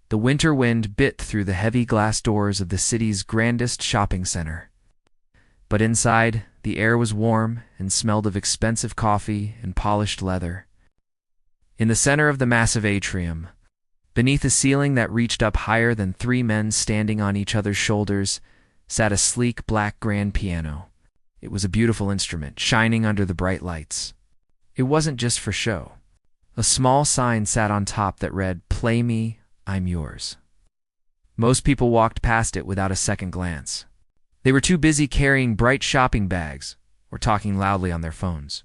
The winter wind bit through the heavy glass doors of the city's grandest shopping center. But inside, the air was warm and smelled of expensive coffee and polished leather. In the center of the massive atrium, beneath a ceiling that reached up higher than 3 men standing on each other's shoulders, sat a sleek black grand piano. It was a beautiful instrument, shining under the bright lights. It wasn't just for show. A small sign sat on top that read, "Play me, I'm yours." Most people walked past it without a second glance. They were too busy carrying bright shopping bags or talking loudly on their phones.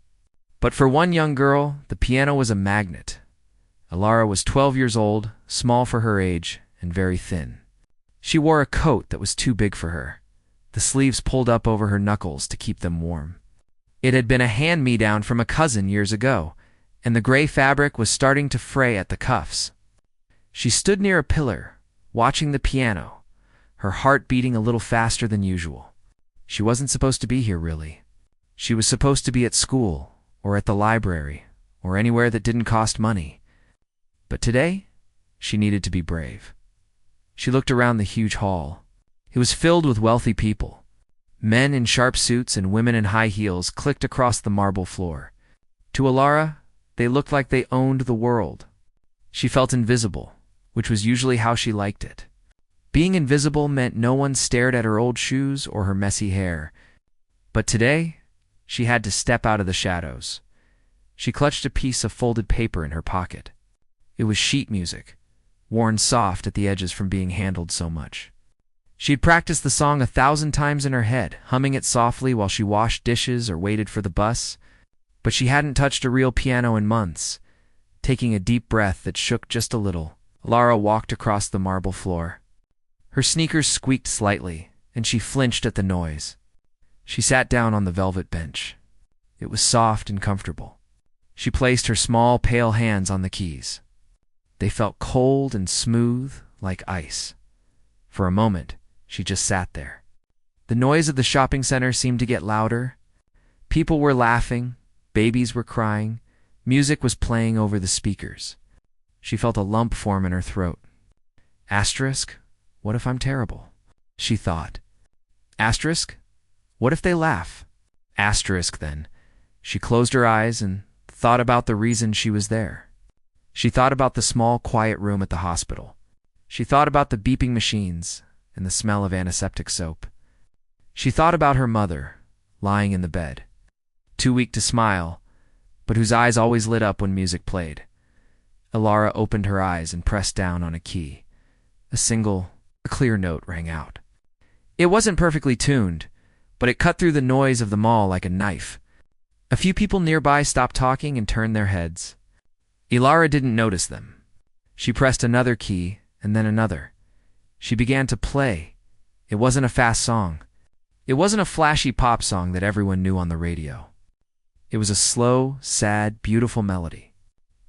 But for one young girl, the piano was a magnet. Alara was 12 years old, small for her age, and very thin. She wore a coat that was too big for her, the sleeves pulled up over her knuckles to keep them warm. It had been a hand-me-down from a cousin years ago, and the gray fabric was starting to fray at the cuffs. She stood near a pillar, watching the piano, her heart beating a little faster than usual. She wasn't supposed to be here, really. She was supposed to be at school, or at the library, or anywhere that didn't cost money. But today, she needed to be brave. She looked around the huge hall. It was filled with wealthy people. Men in sharp suits and women in high heels clicked across the marble floor. To Alara, they looked like they owned the world. She felt invisible, which was usually how she liked it. Being invisible meant no one stared at her old shoes or her messy hair. But today, she had to step out of the shadows. She clutched a piece of folded paper in her pocket. It was sheet music, worn soft at the edges from being handled so much. She'd practiced the song 1,000 times in her head, humming it softly while she washed dishes or waited for the bus. But she hadn't touched a real piano in months. Taking a deep breath that shook just a little, Alara walked across the marble floor. Her sneakers squeaked slightly, and she flinched at the noise. She sat down on the velvet bench. It was soft and comfortable. She placed her small, pale hands on the keys. They felt cold and smooth, like ice. For a moment, she just sat there. The noise of the shopping center seemed to get louder. People were laughing, babies were crying, music was playing over the speakers. She felt a lump form in her throat. Asterisk, what if I'm terrible? She thought. Asterisk, what if they laugh? Asterisk, then. She closed her eyes and thought about the reason she was there. She thought about the small, quiet room at the hospital. She thought about the beeping machines and the smell of antiseptic soap. She thought about her mother, lying in the bed, too weak to smile, but whose eyes always lit up when music played. Alara opened her eyes and pressed down on a key. A clear note rang out. It wasn't perfectly tuned, but it cut through the noise of the mall like a knife. A few people nearby stopped talking and turned their heads. Alara didn't notice them. She pressed another key and then another. She began to play. It wasn't a fast song. It wasn't a flashy pop song that everyone knew on the radio. It was a slow, sad, beautiful melody.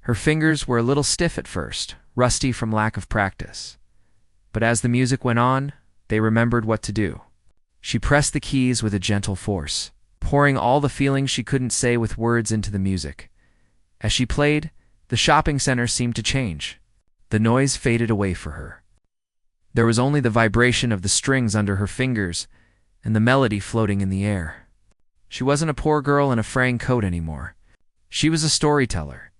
Her fingers were a little stiff at first, rusty from lack of practice. But as the music went on, they remembered what to do. She pressed the keys with a gentle force, pouring all the feelings she couldn't say with words into the music. As she played, the shopping center seemed to change. The noise faded away for her. There was only the vibration of the strings under her fingers and the melody floating in the air. She wasn't a poor girl in a fraying coat anymore. She was a storyteller.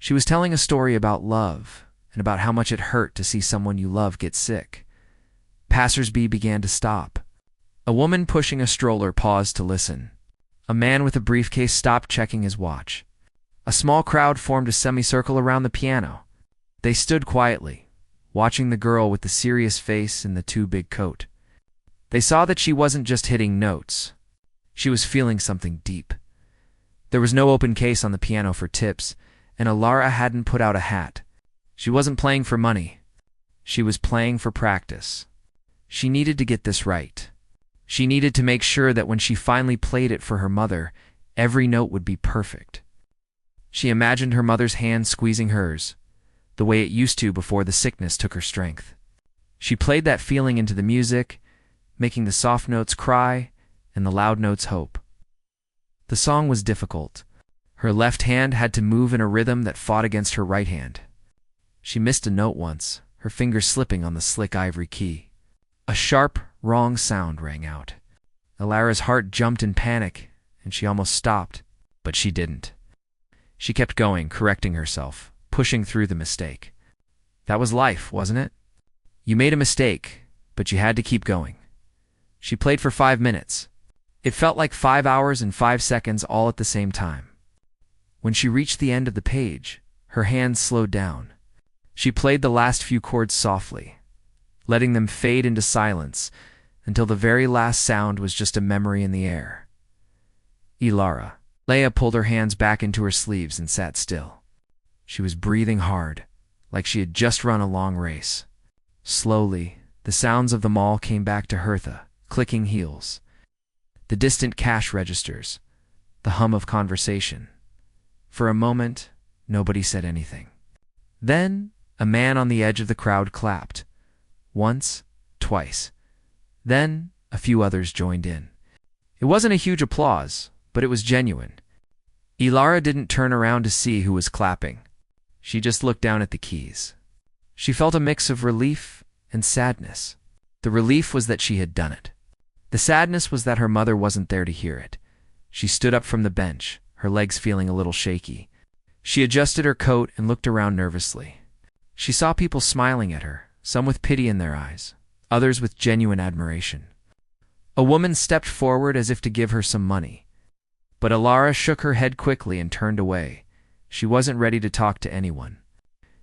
She was telling a story about love and about how much it hurt to see someone you love get sick. Passers-by began to stop. A woman pushing a stroller paused to listen. A man with a briefcase stopped checking his watch. A small crowd formed a semicircle around the piano. They stood quietly, watching the girl with the serious face and the too big coat. They saw that she wasn't just hitting notes. She was feeling something deep. There was no open case on the piano for tips, and Alara hadn't put out a hat. She wasn't playing for money. She was playing for practice. She needed to get this right. She needed to make sure that when she finally played it for her mother, every note would be perfect. She imagined her mother's hand squeezing hers, the way it used to before the sickness took her strength. She played that feeling into the music, making the soft notes cry and the loud notes hope. The song was difficult. Her left hand had to move in a rhythm that fought against her right hand. She missed a note once, her fingers slipping on the slick ivory key. A sharp, wrong sound rang out. Ilara's heart jumped in panic, and she almost stopped, but she didn't. She kept going, correcting herself, pushing through the mistake. That was life, wasn't it? You made a mistake, but you had to keep going. She played for 5 minutes. It felt like 5 hours and 5 seconds all at the same time. When she reached the end of the page, her hands slowed down. She played the last few chords softly, letting them fade into silence until the very last sound was just a memory in the air. Ilara. Leia pulled her hands back into her sleeves and sat still. She was breathing hard, like she had just run a long race. Slowly, the sounds of the mall came back to Hertha, clicking heels. The distant cash registers, the hum of conversation. For a moment, nobody said anything. Then, a man on the edge of the crowd clapped. Once, twice. Then, a few others joined in. It wasn't a huge applause, but it was genuine. Ilara didn't turn around to see who was clapping. She just looked down at the keys. She felt a mix of relief and sadness. The relief was that she had done it. The sadness was that her mother wasn't there to hear it. She stood up from the bench, her legs feeling a little shaky. She adjusted her coat and looked around nervously. She saw people smiling at her, some with pity in their eyes, others with genuine admiration. A woman stepped forward as if to give her some money. But Ilara shook her head quickly and turned away. She wasn't ready to talk to anyone.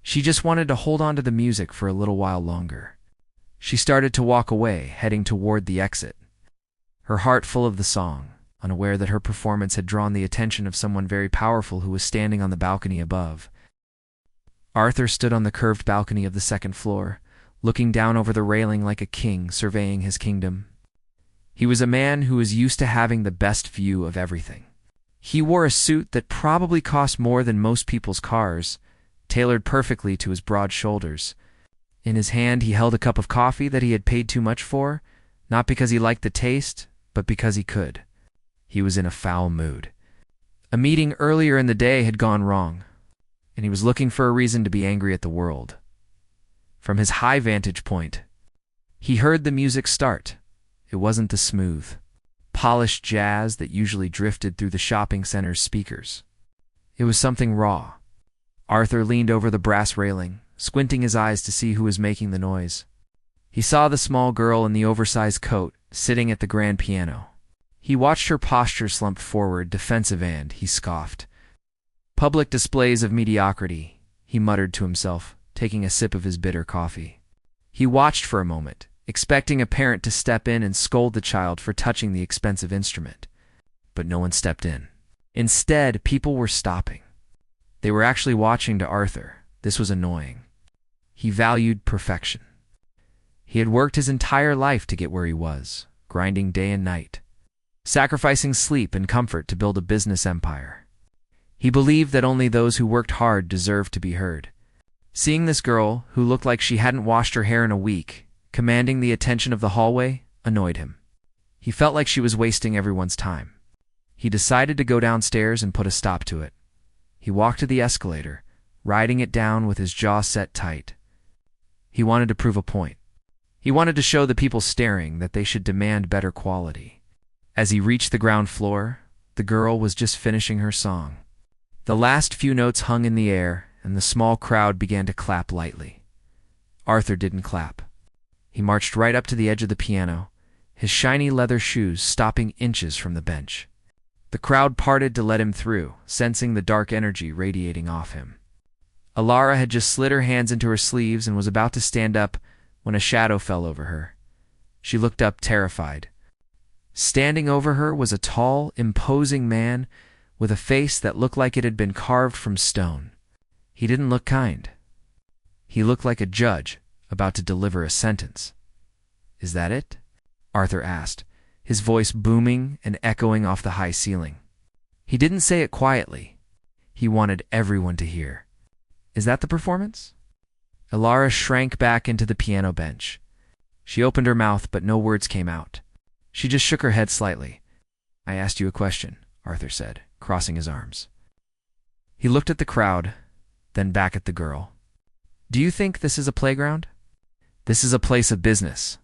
She just wanted to hold on to the music for a little while longer. She started to walk away, heading toward the exit, her heart full of the song, unaware that her performance had drawn the attention of someone very powerful who was standing on the balcony above. Arthur stood on the curved balcony of the second floor, looking down over the railing like a king surveying his kingdom. He was a man who was used to having the best view of everything. He wore a suit that probably cost more than most people's cars, tailored perfectly to his broad shoulders. In his hand he held a cup of coffee that he had paid too much for, not because he liked the taste, but because he could. He was in a foul mood. A meeting earlier in the day had gone wrong, and he was looking for a reason to be angry at the world. From his high vantage point, he heard the music start. It wasn't the smooth, polished jazz that usually drifted through the shopping center's speakers. It was something raw. Arthur leaned over the brass railing, squinting his eyes to see who was making the noise. He saw the small girl in the oversized coat sitting at the grand piano. He watched her posture slump forward, defensive, and he scoffed. Public displays of mediocrity, he muttered to himself, taking a sip of his bitter coffee. He watched for a moment, expecting a parent to step in and scold the child for touching the expensive instrument. But no one stepped in. Instead, people were stopping. They were actually watching to Arthur. This was annoying. He valued perfection. He had worked his entire life to get where he was, grinding day and night, sacrificing sleep and comfort to build a business empire. He believed that only those who worked hard deserved to be heard. Seeing this girl, who looked like she hadn't washed her hair in a week, commanding the attention of the hallway, annoyed him. He felt like she was wasting everyone's time. He decided to go downstairs and put a stop to it. He walked to the escalator, riding it down with his jaw set tight. He wanted to prove a point. He wanted to show the people staring that they should demand better quality. As he reached the ground floor, the girl was just finishing her song. The last few notes hung in the air, and the small crowd began to clap lightly. Arthur didn't clap. He marched right up to the edge of the piano, his shiny leather shoes stopping inches from the bench. The crowd parted to let him through, sensing the dark energy radiating off him. Ilara had just slid her hands into her sleeves and was about to stand up when a shadow fell over her. She looked up, terrified. Standing over her was a tall, imposing man with a face that looked like it had been carved from stone. He didn't look kind. He looked like a judge about to deliver a sentence. "Is that it?" Arthur asked, his voice booming and echoing off the high ceiling. He didn't say it quietly. He wanted everyone to hear. "Is that the performance?" Ilara shrank back into the piano bench. She opened her mouth, but no words came out. She just shook her head slightly. "I asked you a question," Arthur said, crossing his arms. He looked at the crowd, then back at the girl. Do you think this is a playground? This is a place of business.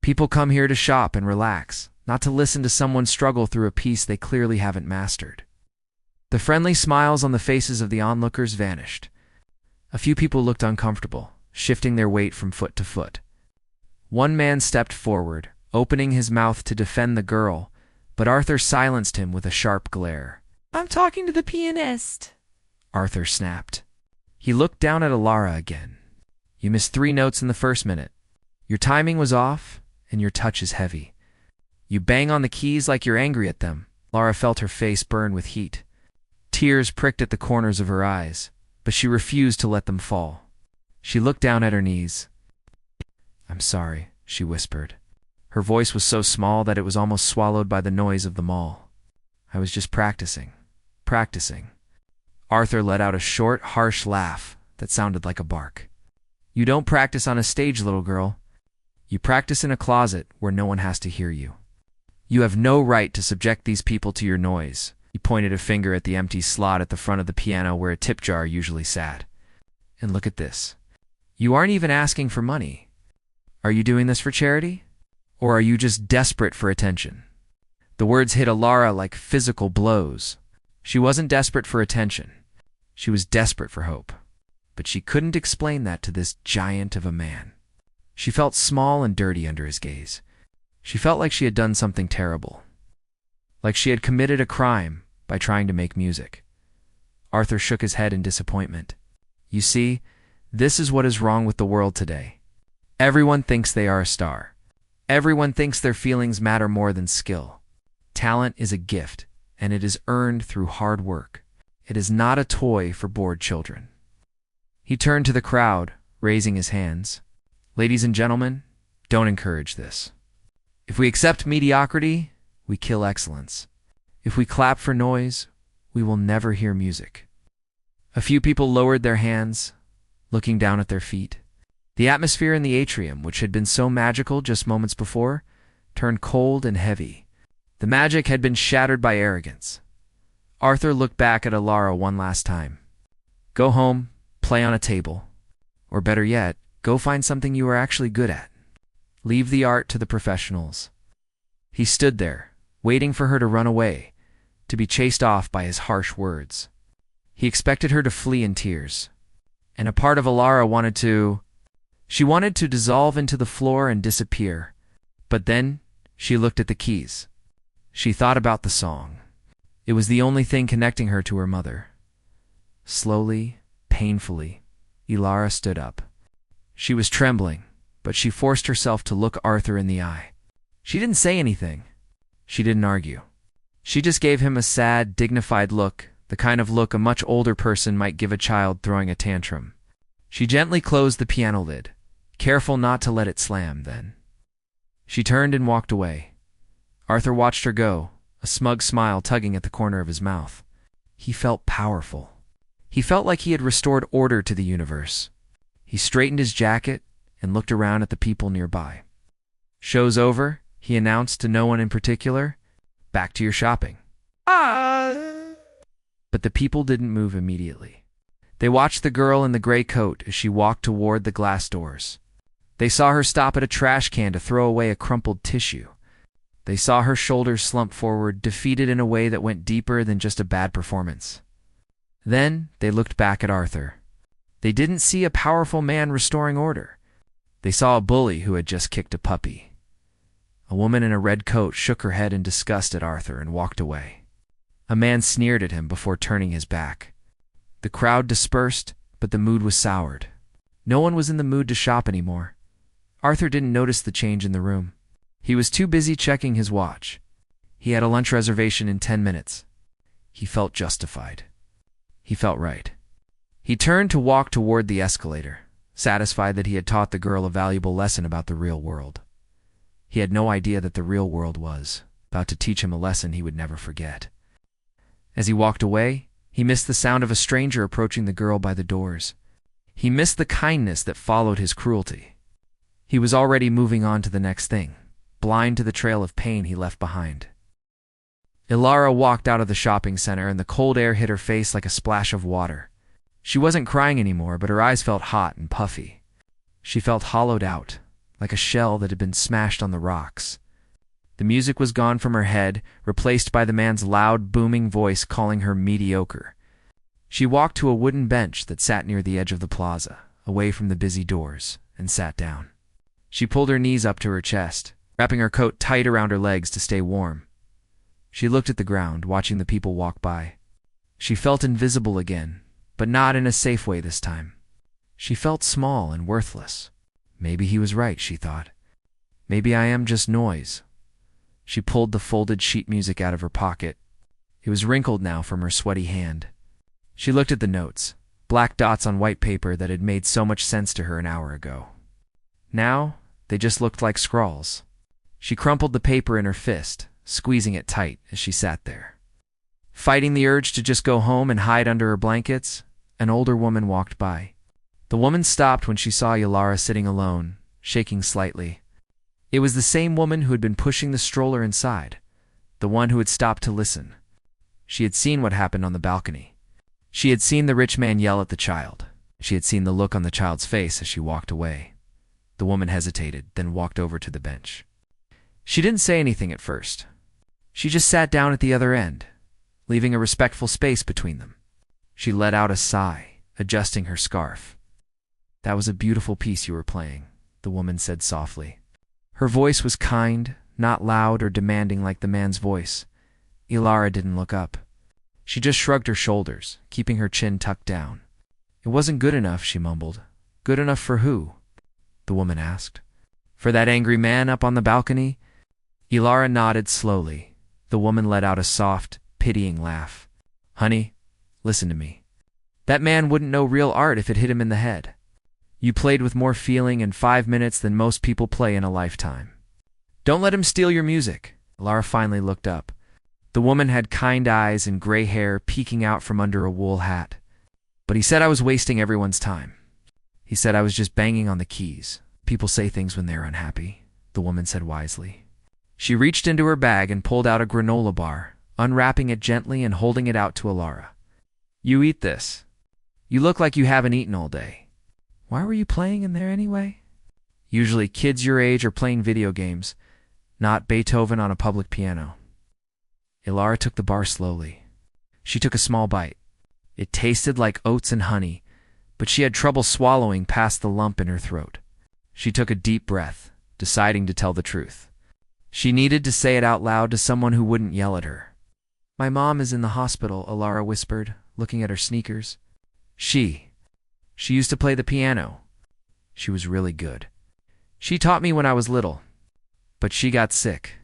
People come here to shop and relax, not to listen to someone struggle through a piece they clearly haven't mastered. The friendly smiles on the faces of the onlookers vanished. A few people looked uncomfortable, shifting their weight from foot to foot. One man stepped forward, opening his mouth to defend the girl, but Arthur silenced him with a sharp glare. "I'm talking to the pianist," Arthur snapped. He looked down at Alara again. "You missed 3 notes in the first minute. Your timing was off, and your touch is heavy. You bang on the keys like you're angry at them." Lara felt her face burn with heat. Tears pricked at the corners of her eyes, but she refused to let them fall. She looked down at her knees. "I'm sorry," she whispered. Her voice was so small that it was almost swallowed by the noise of the mall. "I was just practicing. Arthur let out a short, harsh laugh that sounded like a bark. "You don't practice on a stage, little girl. You practice in a closet where no one has to hear you. You have no right to subject these people to your noise." He pointed a finger at the empty slot at the front of the piano where a tip jar usually sat. "And look at this. You aren't even asking for money. Are you doing this for charity? Or are you just desperate for attention?" The words hit Alara like physical blows. She wasn't desperate for attention. She was desperate for hope. But she couldn't explain that to this giant of a man. She felt small and dirty under his gaze. She felt like she had done something terrible. Like she had committed a crime by trying to make music. Arthur shook his head in disappointment. "You see, this is what is wrong with the world today. Everyone thinks they are a star. Everyone thinks their feelings matter more than skill. Talent is a gift, and it is earned through hard work. It is not a toy for bored children." He turned to the crowd, raising his hands. "Ladies and gentlemen, don't encourage this. If we accept mediocrity, we kill excellence. If we clap for noise, we will never hear music." A few people lowered their hands, looking down at their feet. The atmosphere in the atrium, which had been so magical just moments before, turned cold and heavy. The magic had been shattered by arrogance. Arthur looked back at Alara one last time. "Go home, play on a table. Or better yet, go find something you are actually good at. Leave the art to the professionals." He stood there, waiting for her to run away, to be chased off by his harsh words. He expected her to flee in tears. And a part of Alara wanted to dissolve into the floor and disappear. But then she looked at the keys. She thought about the song. It was the only thing connecting her to her mother. Slowly, painfully, Alara stood up. She was trembling, but she forced herself to look Arthur in the eye. She didn't say anything. She didn't argue. She just gave him a sad, dignified look, the kind of look a much older person might give a child throwing a tantrum. She gently closed the piano lid, careful not to let it slam then. She turned and walked away. Arthur watched her go, a smug smile tugging at the corner of his mouth. He felt powerful. He felt like he had restored order to the universe. He straightened his jacket and looked around at the people nearby. "Show's over," he announced to no one in particular. "Back to your shopping." But the people didn't move immediately. They watched the girl in the gray coat as she walked toward the glass doors. They saw her stop at a trash can to throw away a crumpled tissue. They saw her shoulders slump forward, defeated in a way that went deeper than just a bad performance. Then they looked back at Arthur. They didn't see a powerful man restoring order. They saw a bully who had just kicked a puppy. A woman in a red coat shook her head in disgust at Arthur and walked away. A man sneered at him before turning his back. The crowd dispersed, but the mood was soured. No one was in the mood to shop anymore. Arthur didn't notice the change in the room. He was too busy checking his watch. He had a lunch reservation in 10 minutes. He felt justified. He felt right. He turned to walk toward the escalator, satisfied that he had taught the girl a valuable lesson about the real world. He had no idea that the real world was about to teach him a lesson he would never forget. As he walked away, he missed the sound of a stranger approaching the girl by the doors. He missed the kindness that followed his cruelty. He was already moving on to the next thing, blind to the trail of pain he left behind. Alara walked out of the shopping center, and the cold air hit her face like a splash of water. She wasn't crying anymore, but her eyes felt hot and puffy. She felt hollowed out, like a shell that had been smashed on the rocks. The music was gone from her head, replaced by the man's loud, booming voice calling her mediocre. She walked to a wooden bench that sat near the edge of the plaza, away from the busy doors, and sat down. She pulled her knees up to her chest, wrapping her coat tight around her legs to stay warm. She looked at the ground, watching the people walk by. She felt invisible again, but not in a safe way this time. She felt small and worthless. Maybe he was right, she thought. Maybe I am just noise. She pulled the folded sheet music out of her pocket. It was wrinkled now from her sweaty hand. She looked at the notes, black dots on white paper that had made so much sense to her an hour ago. Now, they just looked like scrawls. She crumpled the paper in her fist, squeezing it tight as she sat there. Fighting the urge to just go home and hide under her blankets, an older woman walked by. The woman stopped when she saw Yalara sitting alone, shaking slightly. It was the same woman who had been pushing the stroller inside, the one who had stopped to listen. She had seen what happened on the balcony. She had seen the rich man yell at the child. She had seen the look on the child's face as she walked away. The woman hesitated, then walked over to the bench. She didn't say anything at first. She just sat down at the other end, leaving a respectful space between them. She let out a sigh, adjusting her scarf. "That was a beautiful piece you were playing," the woman said softly. Her voice was kind, not loud or demanding like the man's voice. Yalara didn't look up. She just shrugged her shoulders, keeping her chin tucked down. "It wasn't good enough," she mumbled. "Good enough for who?" the woman asked. "For that angry man up on the balcony?" Yalara nodded slowly. The woman let out a soft, pitying laugh. "Honey, listen to me. That man wouldn't know real art if it hit him in the head. You played with more feeling in 5 minutes than most people play in a lifetime. Don't let him steal your music." Yalara finally looked up. The woman had kind eyes and gray hair peeking out from under a wool hat. "But he said I was wasting everyone's time. He said I was just banging on the keys. People say things when they're unhappy," the woman said wisely. She reached into her bag and pulled out a granola bar, unwrapping it gently and holding it out to Yalara. "You eat this. You look like you haven't eaten all day." "Why were you playing in there anyway?" "Usually kids your age are playing video games, not Beethoven on a public piano." Yalara took the bar slowly. She took a small bite. It tasted like oats and honey, but she had trouble swallowing past the lump in her throat. She took a deep breath, deciding to tell the truth. She needed to say it out loud to someone who wouldn't yell at her. "My mom is in the hospital," Yalara whispered, looking at her sneakers. She used to play the piano. She was really good. She taught me when I was little, but she got sick.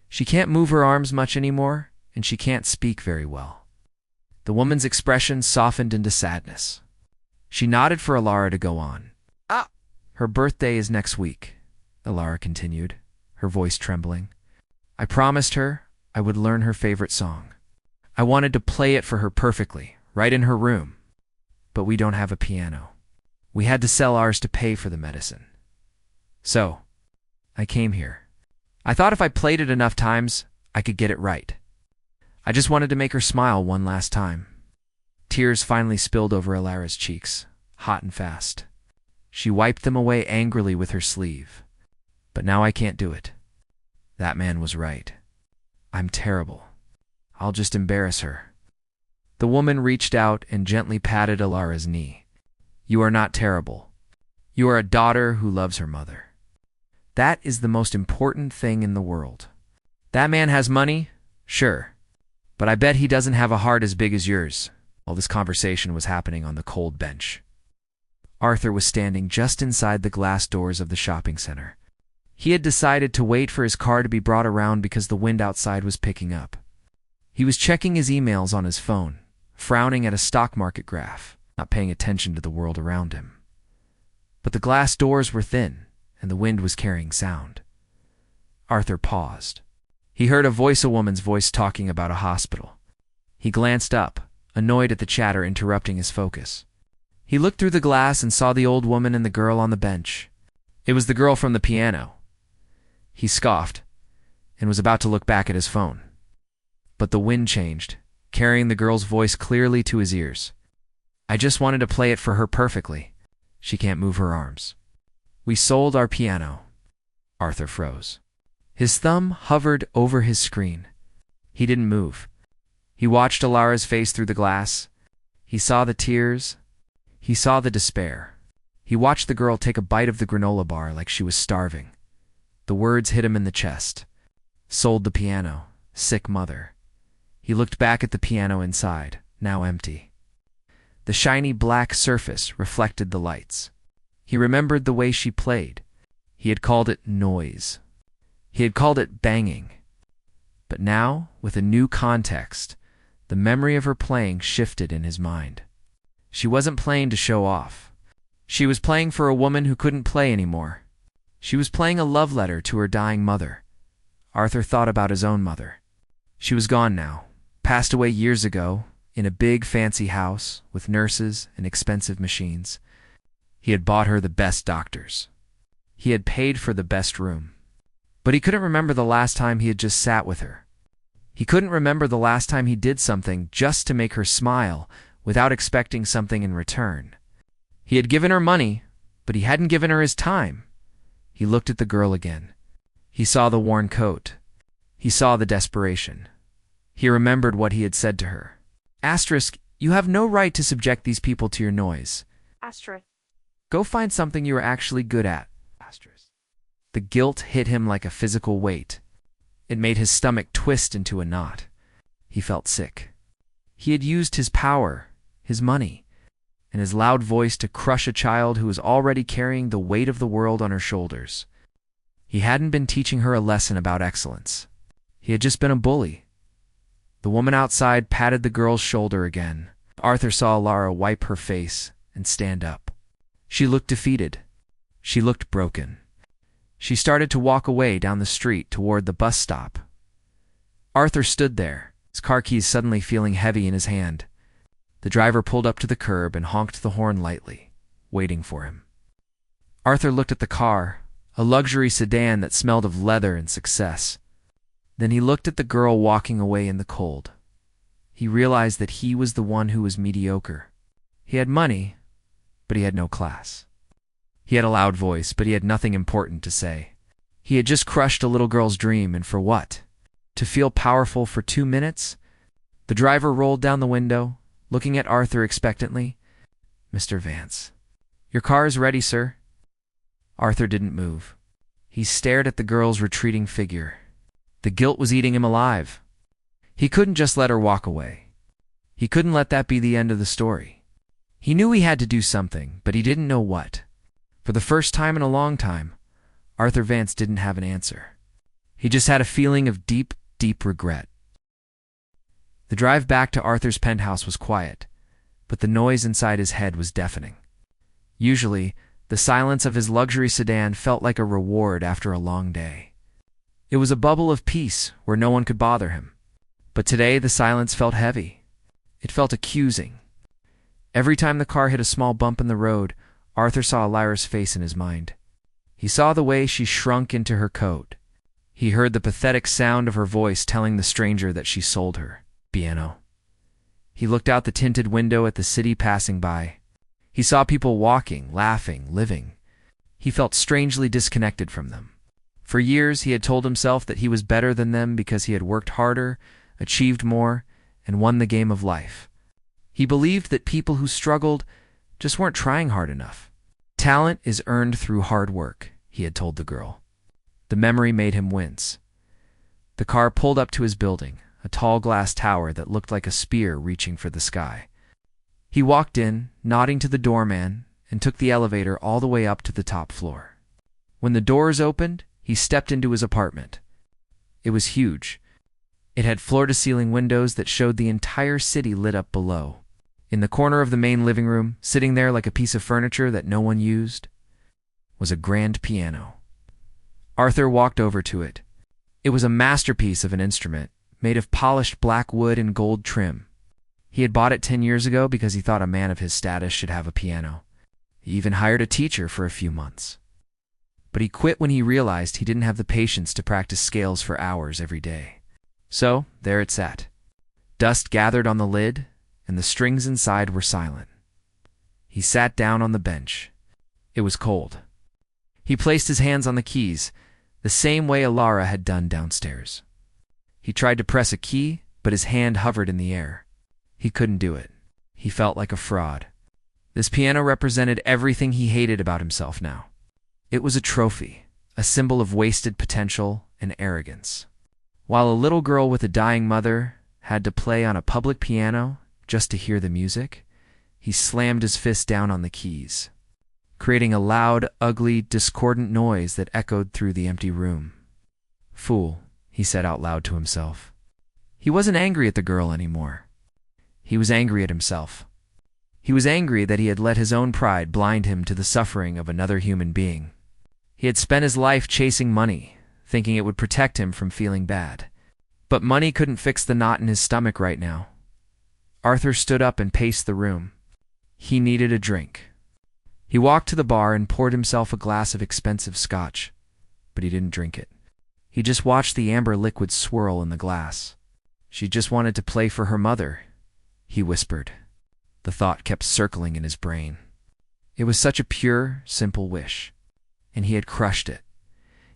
She can't move her arms much anymore, and she can't speak very well." The woman's expression softened into sadness. She nodded for Yalara to go on. "Her birthday is next week," Yalara continued, her voice trembling. "I promised her I would learn her favorite song. I wanted to play it for her perfectly, right in her room. But we don't have a piano. We had to sell ours to pay for the medicine. So, I came here. I thought if I played it enough times, I could get it right. I just wanted to make her smile one last time." Tears finally spilled over Yalara's cheeks, hot and fast. She wiped them away angrily with her sleeve. "But now I can't do it. That man was right. I'm terrible. I'll just embarrass her." The woman reached out and gently patted Yalara's knee. "You are not terrible. You are a daughter who loves her mother. That is the most important thing in the world. That man has money, sure, but I bet he doesn't have a heart as big as yours." While this conversation was happening on the cold bench, Arthur was standing just inside the glass doors of the shopping center. He had decided to wait for his car to be brought around because the wind outside was picking up. He was checking his emails on his phone, frowning at a stock market graph, not paying attention to the world around him. But the glass doors were thin, and the wind was carrying sound. Arthur paused. He heard a woman's voice talking about a hospital. He glanced up, annoyed at the chatter interrupting his focus. He looked through the glass and saw the old woman and the girl on the bench. It was the girl from the piano. He scoffed, and was about to look back at his phone. But the wind changed, carrying the girl's voice clearly to his ears. I just wanted to play it for her perfectly. She can't move her arms. We sold our piano. Arthur froze. His thumb hovered over his screen. He didn't move. He watched Alara's face through the glass. He saw the tears. He saw the despair. He watched the girl take a bite of the granola bar like she was starving. The words hit him in the chest. Sold the piano. Sick mother. He looked back at the piano inside, now empty. The shiny black surface reflected the lights. He remembered the way she played. He had called it noise. He had called it banging. But now, with a new context, the memory of her playing shifted in his mind. She wasn't playing to show off. She was playing for a woman who couldn't play anymore. She was playing a love letter to her dying mother. Arthur thought about his own mother. She was gone now, passed away years ago, in a big fancy house with nurses and expensive machines. He had bought her the best doctors. He had paid for the best room. But he couldn't remember the last time he had just sat with her. He couldn't remember the last time he did something just to make her smile without expecting something in return. He had given her money, but he hadn't given her his time. He looked at the girl again. He saw the worn coat. He saw the desperation. He remembered what he had said to her. Asterisk, you have no right to subject these people to your noise. Asterisk. Go find something you are actually good at. Asterisk. The guilt hit him like a physical weight. It made his stomach twist into a knot. He felt sick. He had used his power, his money, and his loud voice to crush a child who was already carrying the weight of the world on her shoulders. He hadn't been teaching her a lesson about excellence. He had just been a bully. The woman outside patted the girl's shoulder again. Arthur saw Alara wipe her face and stand up. She looked defeated. She looked broken. She started to walk away down the street toward the bus stop. Arthur stood there, his car keys suddenly feeling heavy in his hand. The driver pulled up to the curb and honked the horn lightly, waiting for him. Arthur looked at the car, a luxury sedan that smelled of leather and success. Then he looked at the girl walking away in the cold. He realized that he was the one who was mediocre. He had money, but he had no class. He had a loud voice, but he had nothing important to say. He had just crushed a little girl's dream, and for what? To feel powerful for 2 minutes? The driver rolled down the window, looking at Arthur expectantly. Mr. Vance. Your car is ready, sir. Arthur didn't move. He stared at the girl's retreating figure. The guilt was eating him alive. He couldn't just let her walk away. He couldn't let that be the end of the story. He knew he had to do something, but he didn't know what. For the first time in a long time, Arthur Vance didn't have an answer. He just had a feeling of deep, deep regret. The drive back to Arthur's penthouse was quiet, but the noise inside his head was deafening. Usually, the silence of his luxury sedan felt like a reward after a long day. It was a bubble of peace where no one could bother him. But today the silence felt heavy. It felt accusing. Every time the car hit a small bump in the road, Arthur saw Lyra's face in his mind. He saw the way she shrunk into her coat. He heard the pathetic sound of her voice telling the stranger that she sold her piano. He looked out the tinted window at the city passing by. He saw people walking, laughing, living. He felt strangely disconnected from them. For years he had told himself that he was better than them because he had worked harder, achieved more, and won the game of life. He believed that people who struggled just weren't trying hard enough. Talent is earned through hard work, he had told the girl. The memory made him wince. The car pulled up to his building, a tall glass tower that looked like a spear reaching for the sky. He walked in, nodding to the doorman, and took the elevator all the way up to the top floor. When the doors opened, he stepped into his apartment. It was huge. It had floor-to-ceiling windows that showed the entire city lit up below. In the corner of the main living room, sitting there like a piece of furniture that no one used, was a grand piano. Arthur walked over to it. It was a masterpiece of an instrument, made of polished black wood and gold trim. He had bought it 10 years ago because he thought a man of his status should have a piano. He even hired a teacher for a few months. But he quit when he realized he didn't have the patience to practice scales for hours every day. So, there it sat. Dust gathered on the lid, and the strings inside were silent. He sat down on the bench. It was cold. He placed his hands on the keys, the same way Alara had done downstairs. He tried to press a key, but his hand hovered in the air. He couldn't do it. He felt like a fraud. This piano represented everything he hated about himself now. It was a trophy, a symbol of wasted potential and arrogance. While a little girl with a dying mother had to play on a public piano just to hear the music, he slammed his fist down on the keys, creating a loud, ugly, discordant noise that echoed through the empty room. "Fool," he said out loud to himself. He wasn't angry at the girl anymore. He was angry at himself. He was angry that he had let his own pride blind him to the suffering of another human being. He had spent his life chasing money, thinking it would protect him from feeling bad. But money couldn't fix the knot in his stomach right now. Arthur stood up and paced the room. He needed a drink. He walked to the bar and poured himself a glass of expensive scotch, but he didn't drink it. He just watched the amber liquid swirl in the glass. She just wanted to play for her mother, he whispered. The thought kept circling in his brain. It was such a pure, simple wish, and he had crushed it.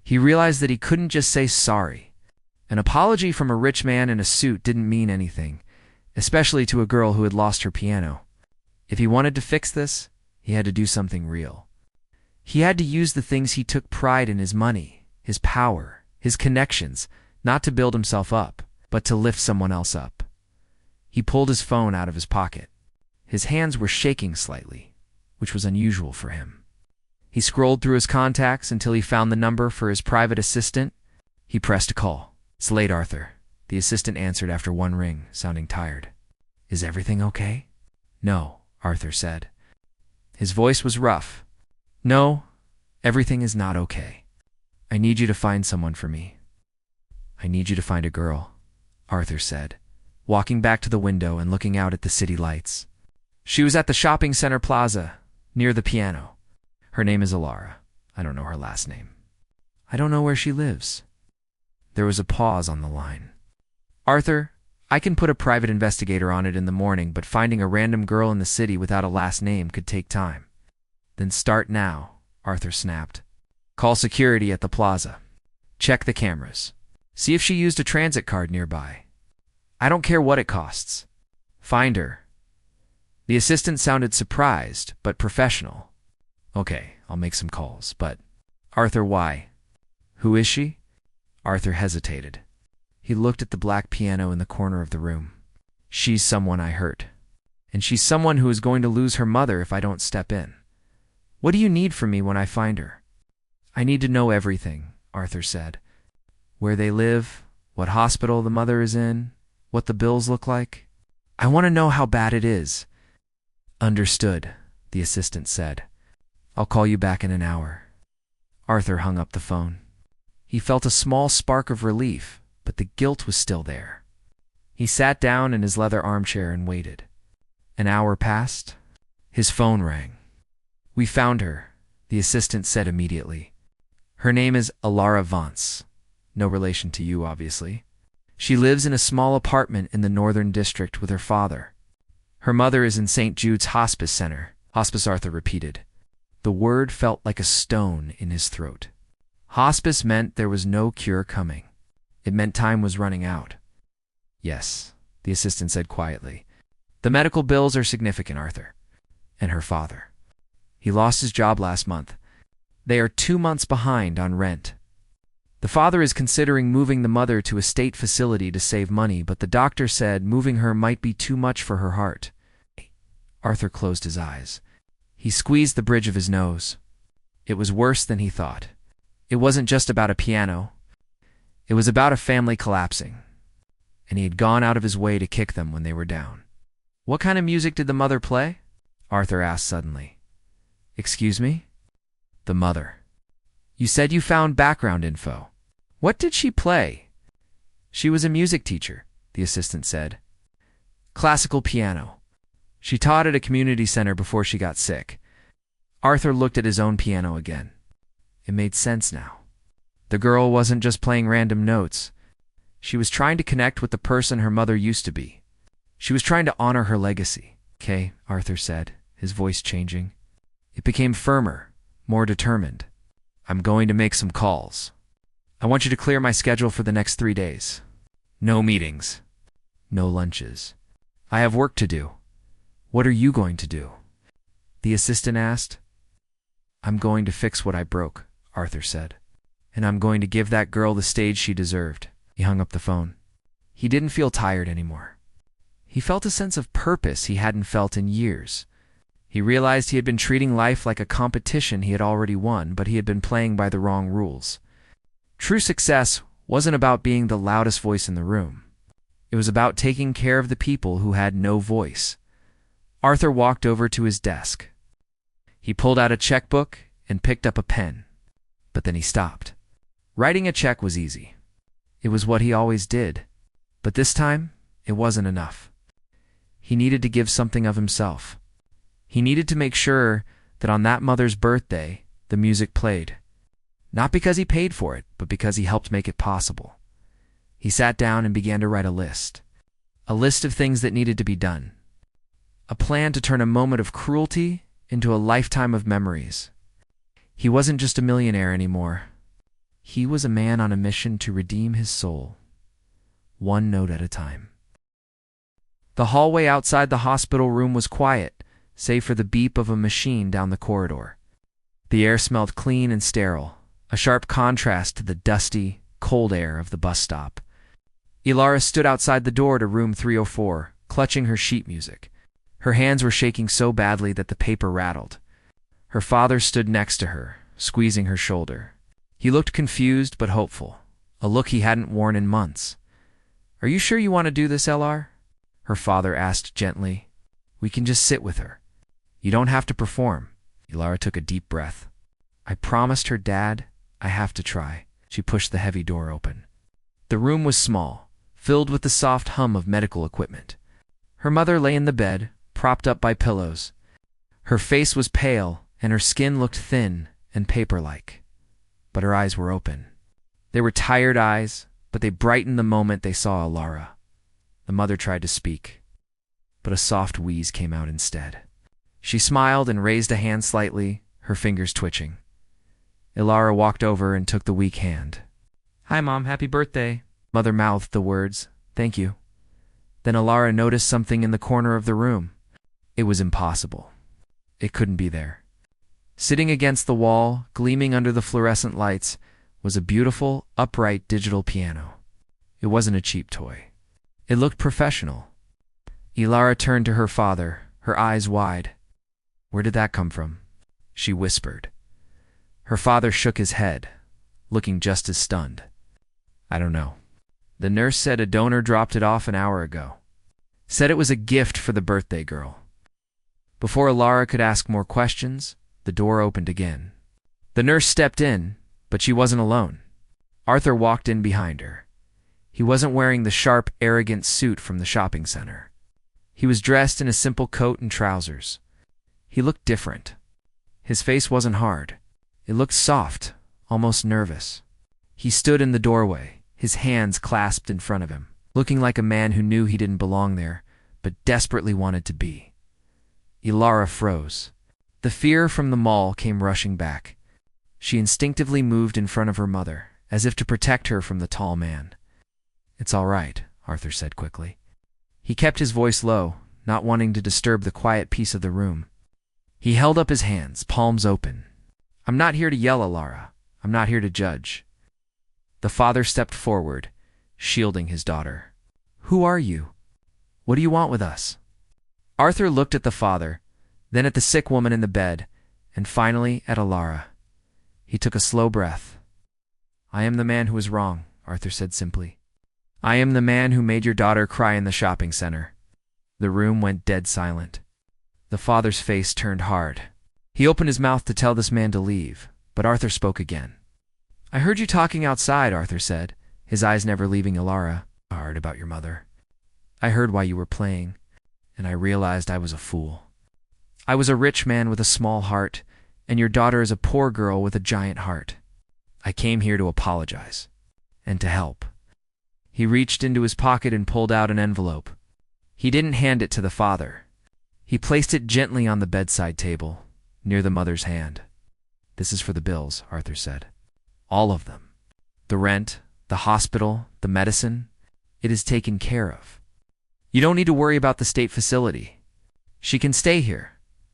He realized that he couldn't just say sorry. An apology from a rich man in a suit didn't mean anything, especially to a girl who had lost her piano. If he wanted to fix this, he had to do something real. He had to use the things he took pride in: his money, his power, his connections, not to build himself up, but to lift someone else up. He pulled his phone out of his pocket. His hands were shaking slightly, which was unusual for him. He scrolled through his contacts until he found the number for his private assistant. He pressed a call. "It's late, Arthur." The assistant answered after one ring, sounding tired. "Is everything okay?" "No," Arthur said. His voice was rough. "No, everything is not okay. I need you to find someone for me." "I need you to find a girl," Arthur said, walking back to the window and looking out at the city lights. She was at the shopping center plaza, near the piano. Her name is Alara. I don't know her last name. I don't know where she lives. There was a pause on the line. "Arthur, I can put a private investigator on it in the morning, but finding a random girl in the city without a last name could take time." "Then start now," Arthur snapped. "Call security at the plaza. Check the cameras. See if she used a transit card nearby. I don't care what it costs. Find her." The assistant sounded surprised, but professional. "Okay, I'll make some calls, but..." "Arthur, why? Who is she?" Arthur hesitated. He looked at the black piano in the corner of the room. "She's someone I hurt. And she's someone who is going to lose her mother if I don't step in. What do you need from me when I find her?" "I need to know everything," Arthur said. "Where they live, what hospital the mother is in, what the bills look like. I want to know how bad it is." "Understood," the assistant said. "I'll call you back in an hour." Arthur hung up the phone. He felt a small spark of relief, but the guilt was still there. He sat down in his leather armchair and waited. An hour passed. His phone rang. "We found her," the assistant said immediately. "Her name is Alara Vance. No relation to you, obviously. She lives in a small apartment in the Northern District with her father. Her mother is in St. Jude's Hospice Center." "Hospice," Arthur repeated. The word felt like a stone in his throat. Hospice meant there was no cure coming. It meant time was running out. "Yes," the assistant said quietly. "The medical bills are significant, Arthur." "And her father. He lost his job last month. They are 2 months behind on rent. The father is considering moving the mother to a state facility to save money, but the doctor said moving her might be too much for her heart." Arthur closed his eyes. He squeezed the bridge of his nose. It was worse than he thought. It wasn't just about a piano. It was about a family collapsing, and he had gone out of his way to kick them when they were down. "What kind of music did the mother play?" Arthur asked suddenly. "Excuse me?" "The mother. You said you found background info. What did she play?" "She was a music teacher," the assistant said. "Classical piano. She taught at a community center before she got sick." Arthur looked at his own piano again. It made sense now. The girl wasn't just playing random notes. She was trying to connect with the person her mother used to be. She was trying to honor her legacy. "Okay," Arthur said, his voice changing. It became firmer, more determined. I'm going to make some calls. I want you to clear my schedule for the next 3 days. No meetings. No lunches. I have work to do. What are you going to do? The assistant asked. I'm going to fix what I broke, Arthur said. And I'm going to give that girl the stage she deserved. He hung up the phone. He didn't feel tired anymore. He felt a sense of purpose he hadn't felt in years. He realized he had been treating life like a competition he had already won, but he had been playing by the wrong rules. True success wasn't about being the loudest voice in the room. It was about taking care of the people who had no voice. Arthur walked over to his desk. He pulled out a checkbook and picked up a pen. But then he stopped. Writing a check was easy. It was what he always did. But this time, it wasn't enough. He needed to give something of himself. He needed to make sure that on that mother's birthday, the music played. Not because he paid for it, but because he helped make it possible. He sat down and began to write a list. A list of things that needed to be done. A plan to turn a moment of cruelty into a lifetime of memories. He wasn't just a millionaire anymore. He was a man on a mission to redeem his soul, one note at a time. The hallway outside the hospital room was quiet, save for the beep of a machine down the corridor. The air smelled clean and sterile, a sharp contrast to the dusty, cold air of the bus stop. Ilara stood outside the door to room 304, clutching her sheet music. Her hands were shaking so badly that the paper rattled. Her father stood next to her, squeezing her shoulder. He looked confused but hopeful, a look he hadn't worn in months. Are you sure you want to do this, LR? Her father asked gently. We can just sit with her. You don't have to perform. Ilara took a deep breath. I promised her dad I have to try. She pushed the heavy door open. The room was small, filled with the soft hum of medical equipment. Her mother lay in the bed, propped up by pillows. Her face was pale, and her skin looked thin and paper-like. But her eyes were open. They were tired eyes, but they brightened the moment they saw Ilara. The mother tried to speak, but a soft wheeze came out instead. She smiled and raised a hand slightly, her fingers twitching. Ilara walked over and took the weak hand. Hi, Mom. Happy birthday. Mother mouthed the words, Thank you. Then Ilara noticed something in the corner of the room. It was impossible. It couldn't be there. Sitting against the wall, gleaming under the fluorescent lights, was a beautiful, upright digital piano. It wasn't a cheap toy. It looked professional. Ilara turned to her father, her eyes wide. Where did that come from? She whispered. Her father shook his head, looking just as stunned. I don't know. The nurse said a donor dropped it off an hour ago. Said it was a gift for the birthday girl. Before Ilara could ask more questions, the door opened again. The nurse stepped in, but she wasn't alone. Arthur walked in behind her. He wasn't wearing the sharp, arrogant suit from the shopping center. He was dressed in a simple coat and trousers. He looked different. His face wasn't hard. It looked soft, almost nervous. He stood in the doorway, his hands clasped in front of him, looking like a man who knew he didn't belong there, but desperately wanted to be. Ilara froze. The fear from the mall came rushing back. She instinctively moved in front of her mother, as if to protect her from the tall man. It's all right, Arthur said quickly. He kept his voice low, not wanting to disturb the quiet peace of the room. He held up his hands, palms open. I'm not here to yell, Ilara. I'm not here to judge. The father stepped forward, shielding his daughter. Who are you? What do you want with us? Arthur looked at the father, then at the sick woman in the bed, and finally at Ilara. He took a slow breath. I am the man who was wrong, Arthur said simply. I am the man who made your daughter cry in the shopping center. The room went dead silent. The father's face turned hard. He opened his mouth to tell this man to leave, but Arthur spoke again. I heard you talking outside, Arthur said, his eyes never leaving Ilara. Hard about your mother. I heard why you were playing, and I realized I was a fool. I was a rich man with a small heart, and your daughter is a poor girl with a giant heart. I came here to apologize, and to help. He reached into his pocket and pulled out an envelope. He didn't hand it to the father. He placed it gently on the bedside table, near the mother's hand. "This is for the bills," Arthur said. "All of them. The rent, the hospital, the medicine. It is taken care of. You don't need to worry about the state facility. She can stay here,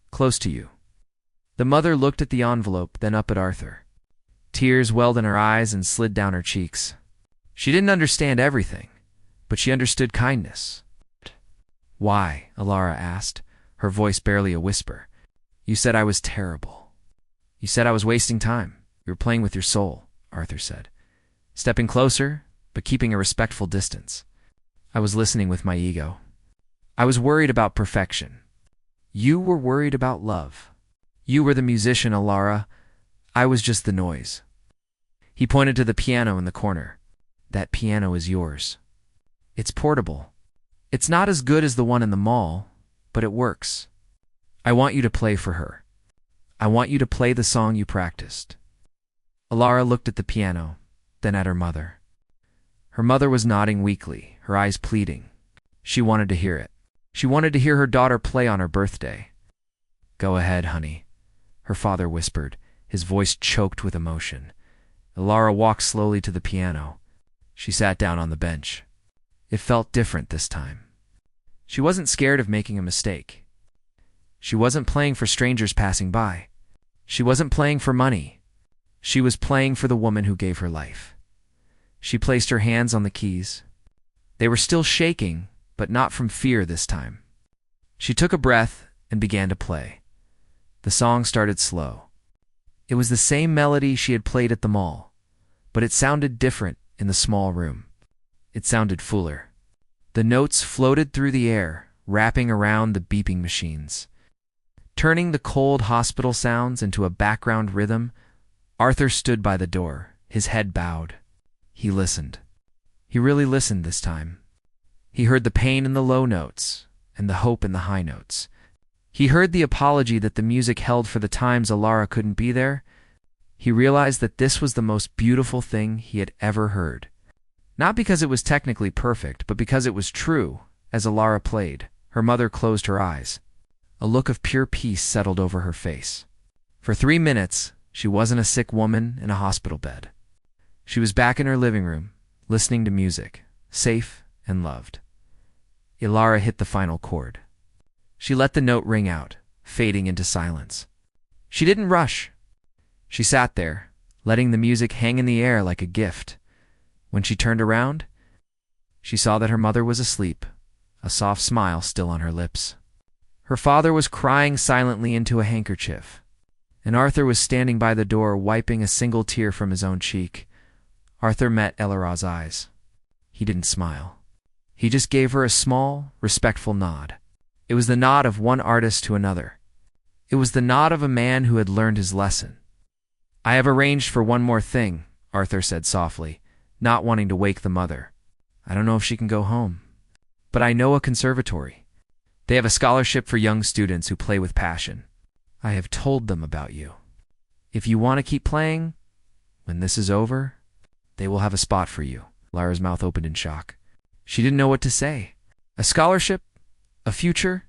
close to you." The mother looked at the envelope, then up at Arthur. Tears welled in her eyes and slid down her cheeks. She didn't understand everything, but she understood kindness. "Why?" Alara asked, her voice barely a whisper. "You said I was terrible. You said I was wasting time. You were playing with your soul," Arthur said, stepping closer, but keeping a respectful distance. "I was listening with my ego. I was worried about perfection. You were worried about love. You were the musician, Alara. I was just the noise." He pointed to the piano in the corner. "That piano is yours. It's portable. It's not as good as the one in the mall, but it works. I want you to play for her. I want you to play the song you practiced." Alara looked at the piano, then at her mother. Her mother was nodding weakly, her eyes pleading. She wanted to hear it. She wanted to hear her daughter play on her birthday. "Go ahead, honey," her father whispered, his voice choked with emotion. Alara walked slowly to the piano. She sat down on the bench. It felt different this time. She wasn't scared of making a mistake. She wasn't playing for strangers passing by. She wasn't playing for money. She was playing for the woman who gave her life. She placed her hands on the keys. They were still shaking, but not from fear this time. She took a breath and began to play. The song started slow. It was the same melody she had played at the mall, but it sounded different in the small room. It sounded fuller. The notes floated through the air, wrapping around the beeping machines. Turning the cold hospital sounds into a background rhythm, Arthur stood by the door, his head bowed. He listened. He really listened this time. He heard the pain in the low notes and the hope in the high notes. He heard the apology that the music held for the times Alara couldn't be there. He realized that this was the most beautiful thing he had ever heard. Not because it was technically perfect, but because it was true. As Alara played, her mother closed her eyes. A look of pure peace settled over her face. For 3 minutes, she wasn't a sick woman in a hospital bed. She was back in her living room, listening to music, safe and loved. Alara hit the final chord. She let the note ring out, fading into silence. She didn't rush. She sat there, letting the music hang in the air like a gift. When she turned around, she saw that her mother was asleep, a soft smile still on her lips. Her father was crying silently into a handkerchief, and Arthur was standing by the door wiping a single tear from his own cheek. Arthur met Alara's eyes. He didn't smile. He just gave her a small, respectful nod. It was the nod of one artist to another. It was the nod of a man who had learned his lesson. "I have arranged for one more thing," Arthur said softly, not wanting to wake the mother. "I don't know if she can go home, but I know a conservatory. They have a scholarship for young students who play with passion. I have told them about you. If you want to keep playing, when this is over, they will have a spot for you." Lara's mouth opened in shock. She didn't know what to say. A scholarship? A future?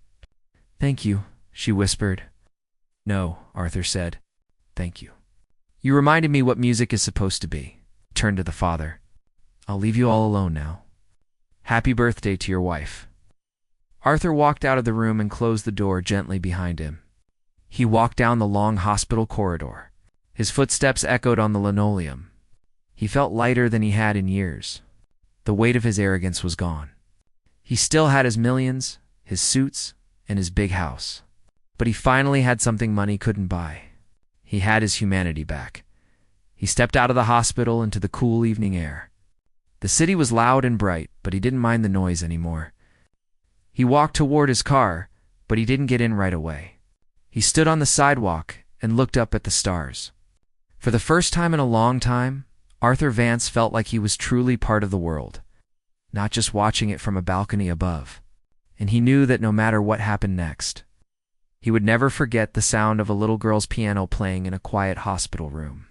"Thank you," she whispered. "No," Arthur said. "Thank you. You reminded me what music is supposed to be." He turned to the father. "I'll leave you all alone now. Happy birthday to your wife." Arthur walked out of the room and closed the door gently behind him. He walked down the long hospital corridor. His footsteps echoed on the linoleum. He felt lighter than he had in years. The weight of his arrogance was gone. He still had his millions, his suits, and his big house. But he finally had something money couldn't buy. He had his humanity back. He stepped out of the hospital into the cool evening air. The city was loud and bright, but he didn't mind the noise anymore. He walked toward his car, but he didn't get in right away. He stood on the sidewalk and looked up at the stars. For the first time in a long time, Arthur Vance felt like he was truly part of the world, not just watching it from a balcony above. And he knew that no matter what happened next, he would never forget the sound of a little girl's piano playing in a quiet hospital room.